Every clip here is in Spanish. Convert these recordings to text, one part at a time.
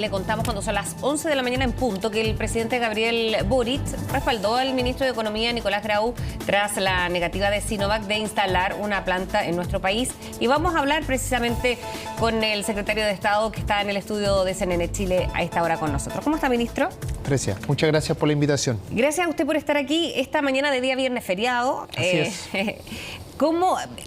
Le contamos cuando son las 11 de la mañana en punto que el presidente Gabriel Boric respaldó al ministro de Economía Nicolás Grau tras la negativa de Sinovac de instalar una planta en nuestro país. Y vamos a hablar precisamente con el secretario de Estado que está en el estudio de CNN Chile a esta hora con nosotros. ¿Cómo está, ministro? Precia, muchas gracias por la invitación. Gracias a usted por estar aquí esta mañana de día viernes feriado. Así es.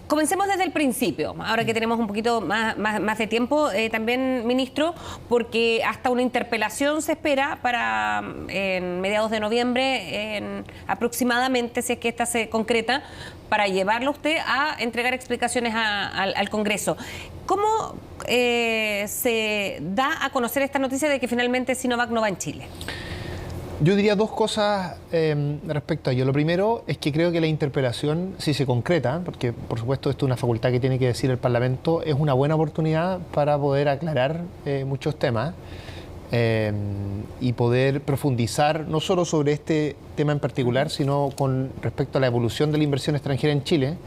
Comencemos desde el principio, ahora que tenemos un poquito más de tiempo también, ministro, porque hasta una interpelación se espera para en mediados de noviembre aproximadamente, si es que esta se concreta, para llevarlo usted a entregar explicaciones al Congreso. ¿Cómo se da a conocer esta noticia de que finalmente Sinovac no va en Chile? Yo diría dos cosas respecto a ello. Lo primero es que creo que la interpelación, si se concreta, porque por supuesto esto es una facultad que tiene que decir el Parlamento, es una buena oportunidad para poder aclarar muchos temas y poder profundizar no solo sobre este tema en particular, sino con respecto a la evolución de la inversión extranjera en Chile,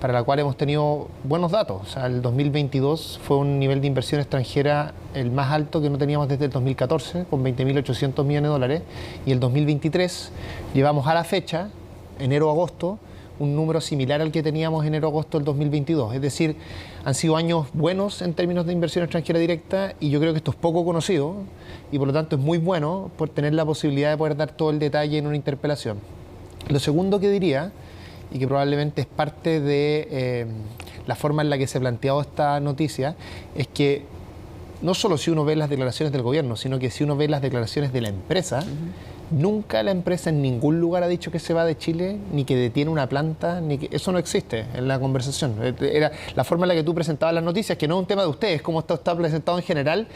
para la cual hemos tenido buenos datos. O sea, el 2022 fue un nivel de inversión extranjera el más alto que no teníamos desde el 2014, con 20.800 millones de dólares, y el 2023 llevamos a la fecha, enero-agosto, un número similar al que teníamos enero-agosto del 2022. Es decir, han sido años buenos en términos de inversión extranjera directa y yo creo que esto es poco conocido y por lo tanto es muy bueno por tener la posibilidad de poder dar todo el detalle en una interpelación. Lo segundo que diría, y que probablemente es parte de la forma en la que se ha planteado esta noticia, es que no solo si uno ve las declaraciones del gobierno, sino que si uno ve las declaraciones de la empresa, nunca la empresa en ningún lugar ha dicho que se va de Chile, ni que detiene una planta, ni que eso no existe en la conversación. Era la forma en la que tú presentabas las noticias, que no es un tema de ustedes, como esto está presentado en general,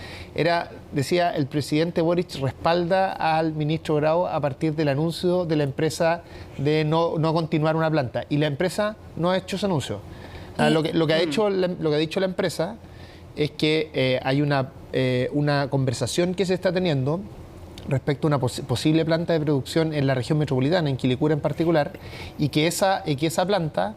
decía, el presidente Boric respalda al ministro Grau a partir del anuncio de la empresa de no continuar una planta. Y la empresa no ha hecho ese anuncio. Lo que ha dicho la empresa es que hay una conversación que se está teniendo respecto a una posible planta de producción en la región metropolitana, en Quilicura en particular, y que esa planta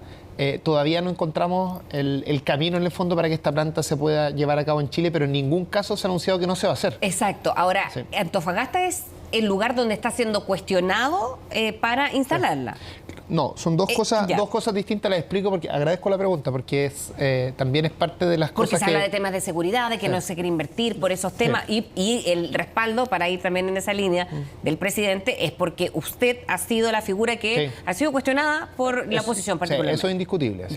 todavía no encontramos el camino en el fondo para que esta planta se pueda llevar a cabo en Chile, pero en ningún caso se ha anunciado que no se va a hacer. Exacto. Ahora, sí. Antofagasta es el lugar donde está siendo cuestionado para instalarla. Sí. No, son dos cosas distintas, las explico porque agradezco la pregunta, porque también es parte de las cosas que... Porque se habla de temas de seguridad, de que no se quiere invertir por esos temas, y el respaldo, para ir también en esa línea, del presidente, es porque usted ha sido la figura que ha sido cuestionada por la oposición particular. Eso es indiscutible.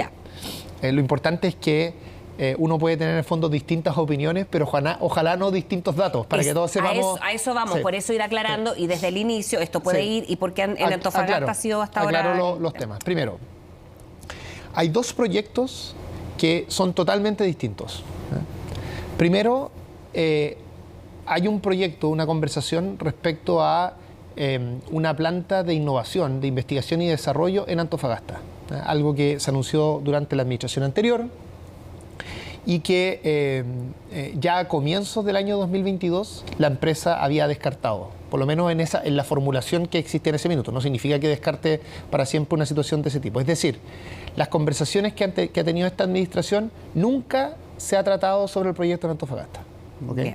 Lo importante es que uno puede tener en el fondo distintas opiniones, pero ojalá no distintos datos, para que todos sepamos... A eso vamos, por eso ir aclarando, y desde el inicio esto puede ir, y porque en Antofagasta ha sido hasta ahora... Aclaro los temas. Primero, hay dos proyectos que son totalmente distintos. Primero, hay un proyecto, una conversación respecto a una planta de innovación, de investigación y desarrollo en Antofagasta. Algo que se anunció durante la administración anterior, y que ya a comienzos del año 2022 la empresa había descartado, por lo menos en la formulación que existe en ese minuto. No significa que descarte para siempre una situación de ese tipo. Es decir, las conversaciones que ha tenido esta administración nunca se ha tratado sobre el proyecto en Antofagasta. ¿Okay?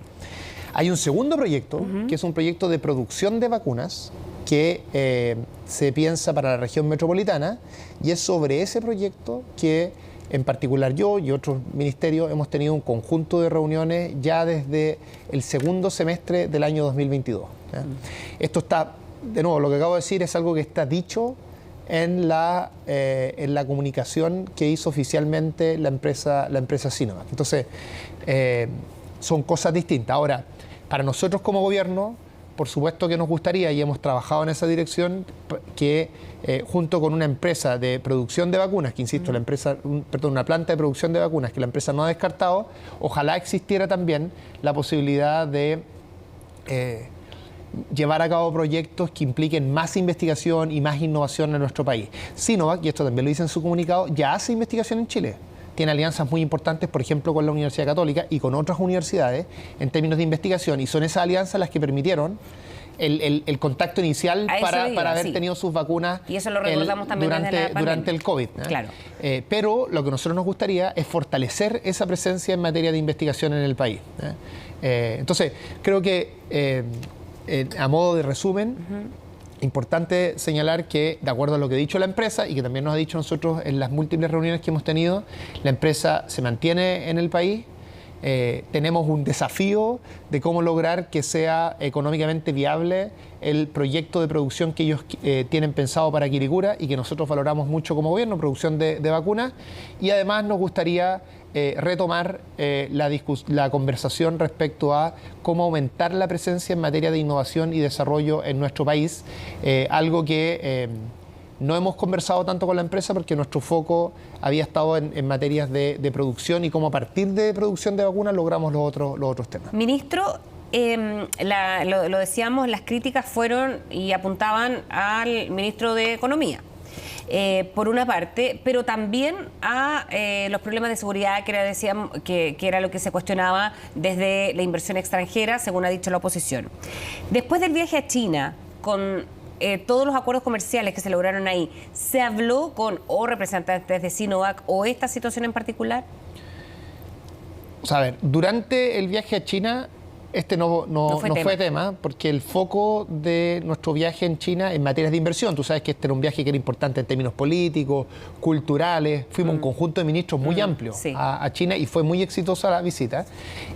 Hay un segundo proyecto, que es un proyecto de producción de vacunas, que se piensa para la región metropolitana, y es sobre ese proyecto que en particular yo y otros ministerios hemos tenido un conjunto de reuniones ya desde el segundo semestre del año 2022. Esto está, de nuevo, lo que acabo de decir es algo que está dicho en la comunicación que hizo oficialmente la empresa Sinovac. Entonces, son cosas distintas. Ahora, para nosotros como gobierno, por supuesto que nos gustaría, y hemos trabajado en esa dirección, que junto con una empresa de producción de vacunas, que insisto, una planta de producción de vacunas que la empresa no ha descartado, ojalá existiera también la posibilidad de llevar a cabo proyectos que impliquen más investigación y más innovación en nuestro país. Sinovac, y esto también lo dice en su comunicado, ya hace investigación en Chile. Tiene alianzas muy importantes, por ejemplo, con la Universidad Católica y con otras universidades en términos de investigación, y son esas alianzas las que permitieron el contacto inicial para haber tenido sus vacunas, y eso lo recordamos también durante el COVID. Claro. Pero lo que a nosotros nos gustaría es fortalecer esa presencia en materia de investigación en el país. Entonces, creo que a modo de resumen, importante señalar que, de acuerdo a lo que ha dicho la empresa y que también nos ha dicho nosotros en las múltiples reuniones que hemos tenido, la empresa se mantiene en el país. Tenemos un desafío de cómo lograr que sea económicamente viable el proyecto de producción que ellos tienen pensado para Quilicura y que nosotros valoramos mucho como gobierno, producción de vacunas. Y además nos gustaría retomar la conversación respecto a cómo aumentar la presencia en materia de innovación y desarrollo en nuestro país, algo que no hemos conversado tanto con la empresa porque nuestro foco había estado en materias de producción y cómo a partir de producción de vacunas logramos los otros temas. Ministro, lo decíamos, las críticas fueron y apuntaban al ministro de Economía. Por una parte, pero también a los problemas de seguridad que era lo que se cuestionaba desde la inversión extranjera, según ha dicho la oposición. Después del viaje a China, con todos los acuerdos comerciales que se lograron ahí, ¿se habló con representantes de Sinovac o esta situación en particular? O sea, a ver, durante el viaje a China, no fue tema, porque el foco de nuestro viaje en China en materias de inversión, tú sabes que este era un viaje que era importante en términos políticos, culturales, fuimos un conjunto de ministros muy amplio a China y fue muy exitosa la visita.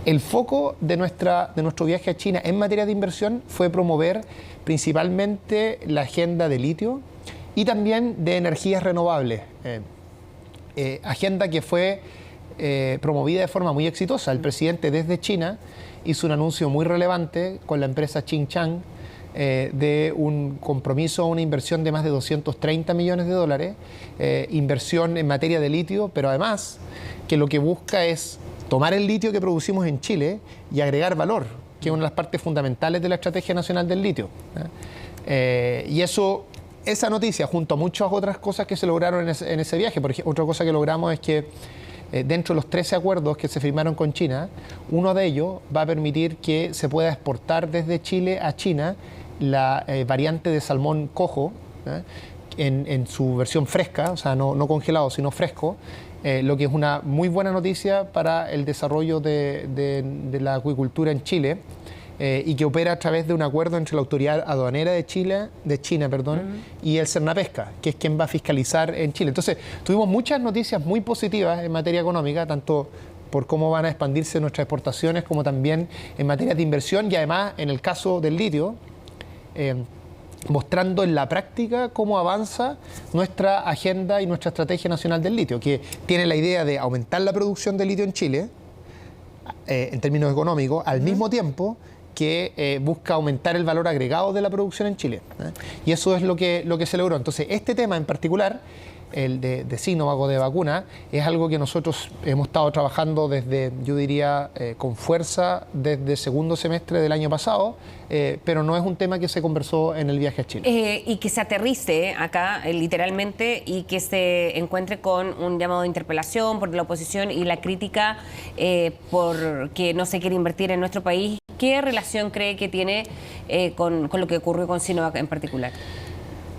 El foco de nuestro viaje a China en materia de inversión fue promover principalmente la agenda de litio y también de energías renovables, agenda que fue promovida de forma muy exitosa. El presidente desde China hizo un anuncio muy relevante con la empresa Tsingshan de un compromiso, una inversión de más de 230 millones de dólares, inversión en materia de litio, pero además que lo que busca es tomar el litio que producimos en Chile y agregar valor, que es una de las partes fundamentales de la Estrategia Nacional del Litio. Y esa noticia, junto a muchas otras cosas que se lograron en ese viaje, por ejemplo, otra cosa que logramos es que dentro de los 13 acuerdos que se firmaron con China, uno de ellos va a permitir que se pueda exportar desde Chile a China la variante de salmón coho, en su versión fresca, o sea, no congelado, sino fresco, lo que es una muy buena noticia para el desarrollo de la acuicultura en Chile. Y que opera a través de un acuerdo entre la autoridad aduanera de China, y el Cernapesca, que es quien va a fiscalizar en Chile. Entonces, tuvimos muchas noticias muy positivas en materia económica, tanto por cómo van a expandirse nuestras exportaciones, como también en materia de inversión, y además, en el caso del litio, mostrando en la práctica cómo avanza nuestra agenda y nuestra estrategia nacional del litio, que tiene la idea de aumentar la producción de litio en Chile, en términos económicos, al mismo tiempo que busca aumentar el valor agregado de la producción en Chile. Y eso es lo que se logró. Entonces, este tema en particular, el de Sinovac o de vacuna, es algo que nosotros hemos estado trabajando desde, yo diría, con fuerza desde segundo semestre del año pasado, pero no es un tema que se conversó en el viaje a Chile. Y que se aterrice acá, literalmente, y que se encuentre con un llamado de interpelación por la oposición y la crítica por que no se quiere invertir en nuestro país. ¿Qué relación cree que tiene con lo que ocurrió con Sinovac en particular?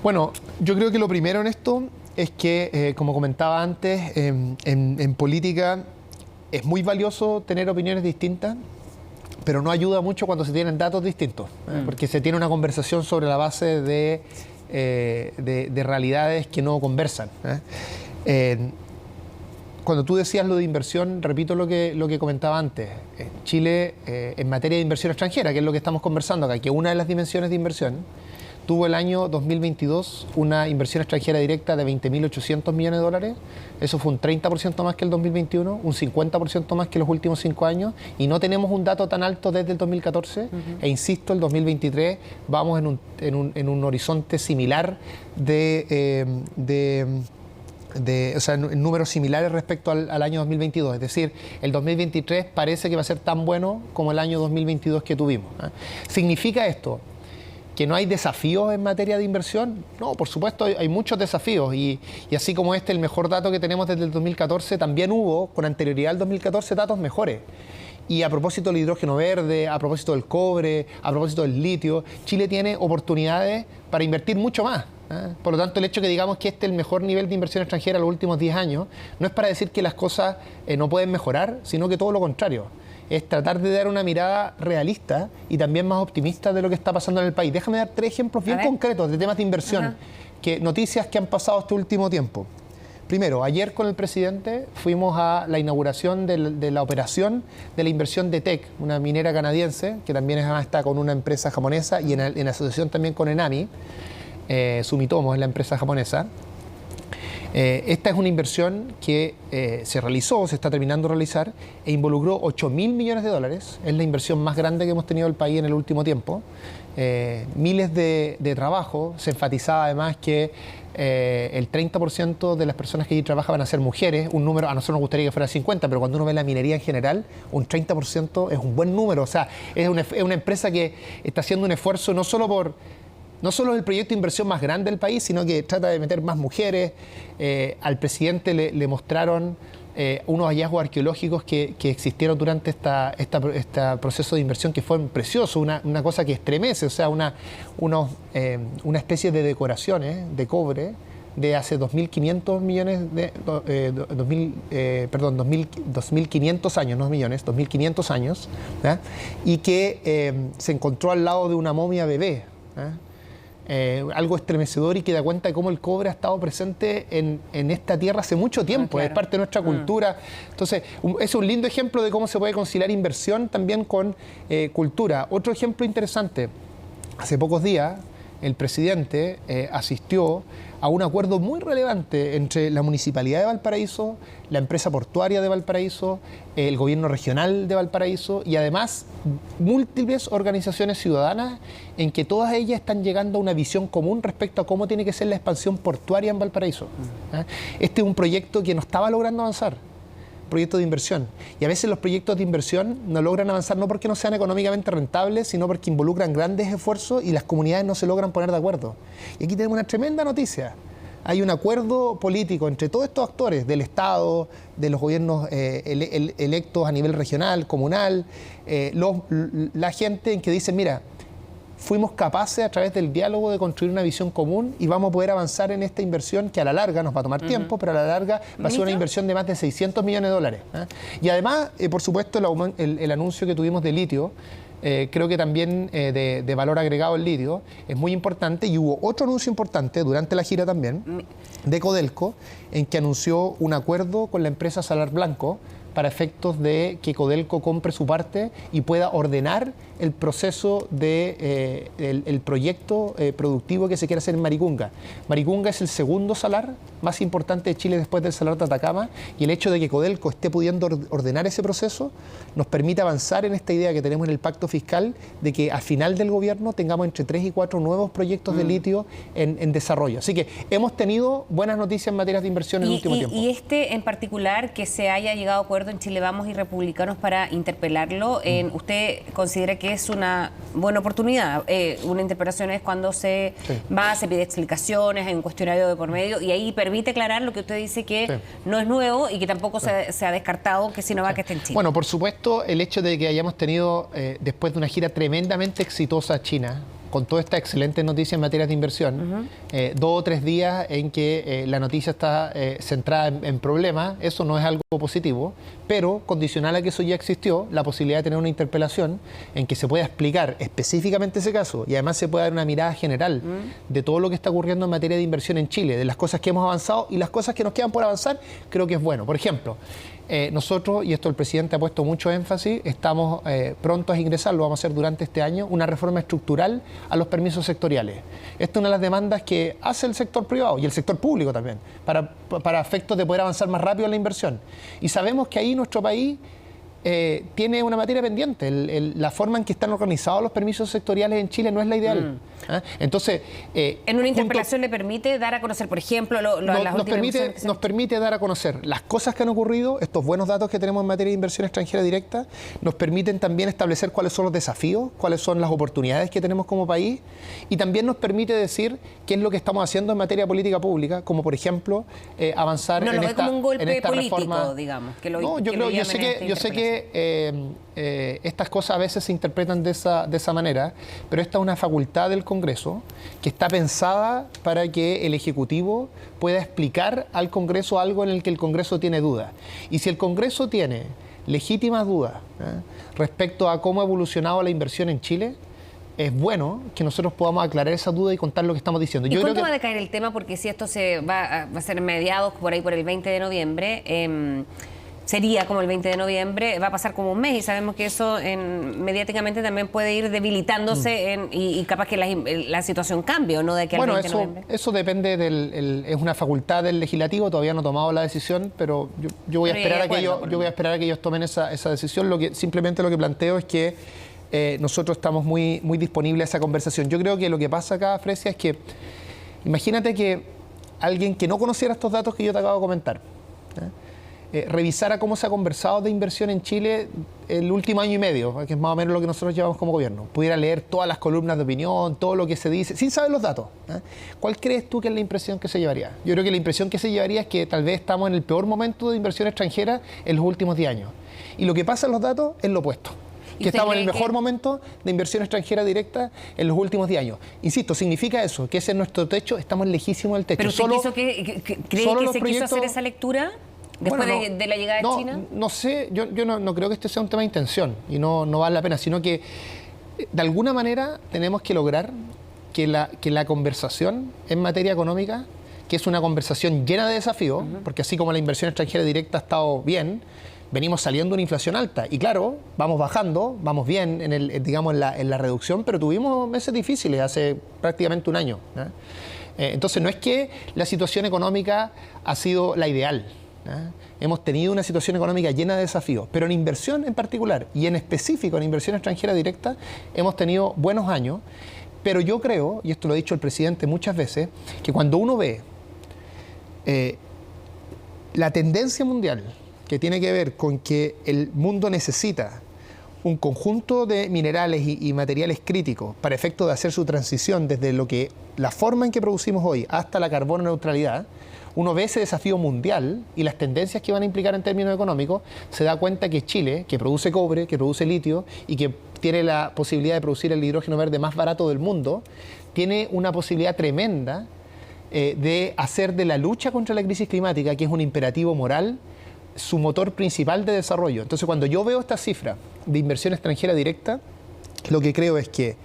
Bueno, yo creo que lo primero en esto es que, como comentaba antes, en política es muy valioso tener opiniones distintas, pero no ayuda mucho cuando se tienen datos distintos, porque se tiene una conversación sobre la base de realidades que no conversan. Cuando tú decías lo de inversión, repito lo que comentaba antes. Chile, en materia de inversión extranjera, que es lo que estamos conversando acá, que una de las dimensiones de inversión, tuvo el año 2022 una inversión extranjera directa de 20.800 millones de dólares. Eso fue un 30% más que el 2021, un 50% más que los últimos 5 años, y no tenemos un dato tan alto desde el 2014. E insisto, el 2023 vamos en un horizonte similar o sea, en números similares respecto al año 2022. Es decir, el 2023 parece que va a ser tan bueno como el año 2022 que tuvimos. ¿Significa esto que no hay desafíos en materia de inversión? No, por supuesto hay muchos desafíos, y así como el mejor dato que tenemos desde el 2014, también hubo con anterioridad al 2014 datos mejores. Y a propósito del hidrógeno verde, a propósito del cobre, a propósito del litio, Chile tiene oportunidades para invertir mucho más. Por lo tanto, el hecho que digamos que este es el mejor nivel de inversión extranjera en los últimos 10 años, no es para decir que las cosas no pueden mejorar, sino que todo lo contrario. es tratar de dar una mirada realista y también más optimista de lo que está pasando en el país. Déjame dar 3 ejemplos bien concretos de temas de inversión, noticias que han pasado este último tiempo. Primero, ayer con el presidente fuimos a la inauguración de la operación de la inversión de Teck, una minera canadiense, que también está con una empresa japonesa y en asociación también con Enami. Sumitomo es la empresa japonesa. Esta es una inversión que se realizó, se está terminando de realizar, e involucró 8.000 millones de dólares. Es la inversión más grande que hemos tenido el país en el último tiempo. Miles de trabajo. Se enfatizaba además que el 30% de las personas que allí trabajan van a ser mujeres. Un número, a nosotros nos gustaría que fuera 50%, pero cuando uno ve la minería en general, un 30% es un buen número. O sea, es una empresa que está haciendo un esfuerzo no solo es el proyecto de inversión más grande del país, sino que trata de meter más mujeres. Al presidente le mostraron unos hallazgos arqueológicos que existieron durante este proceso de inversión que fue precioso, una cosa que estremece, o sea, una especie de decoraciones de cobre de hace 2.500 millones de... 2.500 años, no millones, 2.500 años, ¿verdad? Y que se encontró al lado de una momia bebé, ¿verdad? Algo estremecedor y que da cuenta de cómo el cobre ha estado presente en esta tierra hace mucho tiempo, claro. Es parte de nuestra cultura. Entonces, es un lindo ejemplo de cómo se puede conciliar inversión también con cultura. Otro ejemplo interesante, hace pocos días el presidente asistió a un acuerdo muy relevante entre la Municipalidad de Valparaíso, la empresa portuaria de Valparaíso, el gobierno regional de Valparaíso y además múltiples organizaciones ciudadanas en que todas ellas están llegando a una visión común respecto a cómo tiene que ser la expansión portuaria en Valparaíso. Este es un proyecto que no estaba logrando avanzar, proyecto de inversión. Y a veces los proyectos de inversión no logran avanzar no porque no sean económicamente rentables, sino porque involucran grandes esfuerzos y las comunidades no se logran poner de acuerdo. Y aquí tenemos una tremenda noticia. Hay un acuerdo político entre todos estos actores del Estado, de los gobiernos electos a nivel regional, comunal, la gente en que dice, mira, fuimos capaces a través del diálogo de construir una visión común y vamos a poder avanzar en esta inversión que a la larga nos va a tomar tiempo, pero a la larga va a ser una inversión de más de 600 millones de dólares. Y además, por supuesto, el anuncio que tuvimos de litio, creo que también de valor agregado el litio, es muy importante y hubo otro anuncio importante durante la gira también de Codelco, en que anunció un acuerdo con la empresa Salar Blanco para efectos de que Codelco compre su parte y pueda ordenar el proceso el proyecto productivo que se quiere hacer en Maricunga. Maricunga es el segundo salar más importante de Chile después del salar de Atacama y el hecho de que Codelco esté pudiendo ordenar ese proceso nos permite avanzar en esta idea que tenemos en el pacto fiscal de que al final del gobierno tengamos entre 3 y 4 nuevos proyectos de litio en desarrollo. Así que hemos tenido buenas noticias en materia de inversión en el último tiempo. Y este en particular, que se haya llegado a acuerdo en Chile Vamos y Republicanos para interpelarlo, ¿usted considera que es una buena oportunidad? Una interpelación es cuando se pide explicaciones, hay un cuestionario de por medio y ahí permite aclarar lo que usted dice que no es nuevo y que tampoco se ha descartado que Sinovac esté en Chile. Bueno, por supuesto, el hecho de que hayamos tenido, después de una gira tremendamente exitosa a China, con toda esta excelente noticia en materia de inversión, 2 o 3 días en que la noticia está centrada en problemas, eso no es algo positivo, pero condicional a que eso ya existió, la posibilidad de tener una interpelación en que se pueda explicar específicamente ese caso y además se pueda dar una mirada general de todo lo que está ocurriendo en materia de inversión en Chile, de las cosas que hemos avanzado y las cosas que nos quedan por avanzar, creo que es bueno. Por ejemplo, nosotros, y esto el presidente ha puesto mucho énfasis, estamos prontos a ingresar, lo vamos a hacer durante este año, una reforma estructural a los permisos sectoriales. Esta es una de las demandas que hace el sector privado y el sector público también, para efectos de poder avanzar más rápido en la inversión. Y sabemos que ahí nuestro país tiene una materia pendiente. La forma en que están organizados los permisos sectoriales en Chile no es la ideal. Entonces, en una interpelación le permite dar a conocer, por ejemplo, nos permite dar a conocer las cosas que han ocurrido, estos buenos datos que tenemos en materia de inversión extranjera directa, nos permiten también establecer cuáles son los desafíos, cuáles son las oportunidades que tenemos como país y también nos permite decir qué es lo que estamos haciendo en materia de política pública, como por ejemplo avanzar en esta, como un golpe en esta político, reforma. Digamos. Yo sé que estas cosas a veces se interpretan de esa manera, pero esta es una facultad del Congreso que está pensada para que el Ejecutivo pueda explicar al Congreso algo en el que el Congreso tiene dudas. Y si el Congreso tiene legítimas dudas respecto a cómo ha evolucionado la inversión en Chile, es bueno que nosotros podamos aclarar esa duda y contar lo que estamos diciendo. ¿Y cuánto va a decaer el tema? Porque si esto va a ser mediados por ahí por el 20 de noviembre, sería como el 20 de noviembre, va a pasar como un mes y sabemos que eso mediáticamente también puede ir debilitándose y capaz que la situación cambie o no de que al 20 de noviembre. Eso depende es una facultad del legislativo, todavía no ha tomado la decisión, pero yo voy a esperar a que ellos tomen esa decisión. Simplemente lo que planteo es que nosotros estamos muy disponibles a esa conversación. Yo creo que lo que pasa acá, Fresia, es que imagínate que alguien que no conociera estos datos que yo te acabo de comentar, revisara cómo se ha conversado de inversión en Chile el último año y medio, que es más o menos lo que nosotros llevamos como gobierno, pudiera leer todas las columnas de opinión, todo lo que se dice, sin saber los datos. ¿Cuál crees tú que es la impresión que se llevaría? Yo creo que la impresión que se llevaría es que tal vez estamos en el peor momento de inversión extranjera en los últimos 10 años. Y lo que pasa en los datos es lo opuesto. Que estamos en el mejor momento de inversión extranjera directa en los últimos 10 años. Insisto, significa eso, que ese es nuestro techo, estamos lejísimos del techo. ¿Pero usted cree que se quiso hacer esa lectura después de la llegada de China? No sé, yo no creo que este sea un tema de intención y no vale la pena, sino que de alguna manera tenemos que lograr que la conversación en materia económica, que es una conversación llena de desafíos, porque así como la inversión extranjera directa ha estado bien, venimos saliendo de una inflación alta y claro, vamos bajando, vamos bien en la reducción, pero tuvimos meses difíciles hace prácticamente un año. Entonces no es que la situación económica ha sido la ideal. Hemos tenido una situación económica llena de desafíos, pero en inversión en particular y en específico en inversión extranjera directa hemos tenido buenos años, pero yo creo, y esto lo ha dicho el presidente muchas veces, que cuando uno ve la tendencia mundial que tiene que ver con que el mundo necesita un conjunto de minerales y materiales críticos para efecto de hacer su transición desde la forma en que producimos hoy hasta la carbono neutralidad, uno ve ese desafío mundial y las tendencias que van a implicar en términos económicos, se da cuenta que Chile, que produce cobre, que produce litio y que tiene la posibilidad de producir el hidrógeno verde más barato del mundo, tiene una posibilidad tremenda de hacer de la lucha contra la crisis climática, que es un imperativo moral, su motor principal de desarrollo. Entonces, cuando yo veo esta cifra de inversión extranjera directa, lo que creo es que,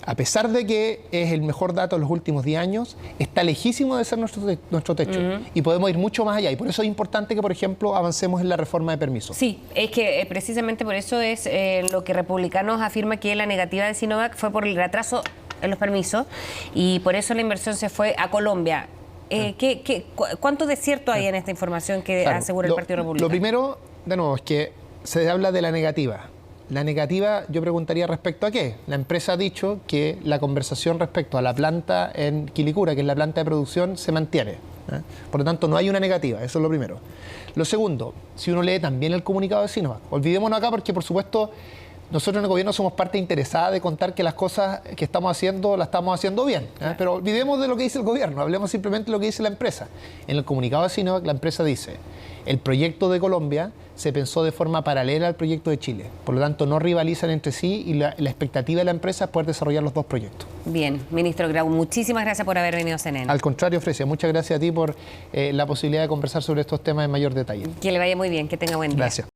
a pesar de que es el mejor dato de los últimos 10 años, está lejísimo de ser nuestro techo y podemos ir mucho más allá. Y por eso es importante que, por ejemplo, avancemos en la reforma de permisos. Sí, es que precisamente por eso es lo que Republicanos afirma que la negativa de Sinovac fue por el retraso en los permisos y por eso la inversión se fue a Colombia. ¿Cuánto de cierto hay en esta información que asegura el Partido Republicano? Lo primero, de nuevo, es que se habla de la negativa. La negativa, yo preguntaría respecto a qué. La empresa ha dicho que la conversación respecto a la planta en Quilicura, que es la planta de producción, se mantiene. Por lo tanto, no hay una negativa, eso es lo primero. Lo segundo, si uno lee también el comunicado de Sinovac, olvidémonos acá porque, por supuesto, nosotros en el gobierno somos parte interesada de contar que las cosas que estamos haciendo las estamos haciendo bien. Pero olvidemos de lo que dice el gobierno, hablemos simplemente de lo que dice la empresa. En el comunicado de Sinovac, la empresa dice: el proyecto de Colombia se pensó de forma paralela al proyecto de Chile. Por lo tanto, no rivalizan entre sí y la expectativa de la empresa es poder desarrollar los dos proyectos. Bien, ministro Grau, muchísimas gracias por haber venido a CNN. Al contrario, Fresia, muchas gracias a ti por la posibilidad de conversar sobre estos temas en mayor detalle. Que le vaya muy bien, que tenga buen día. Gracias.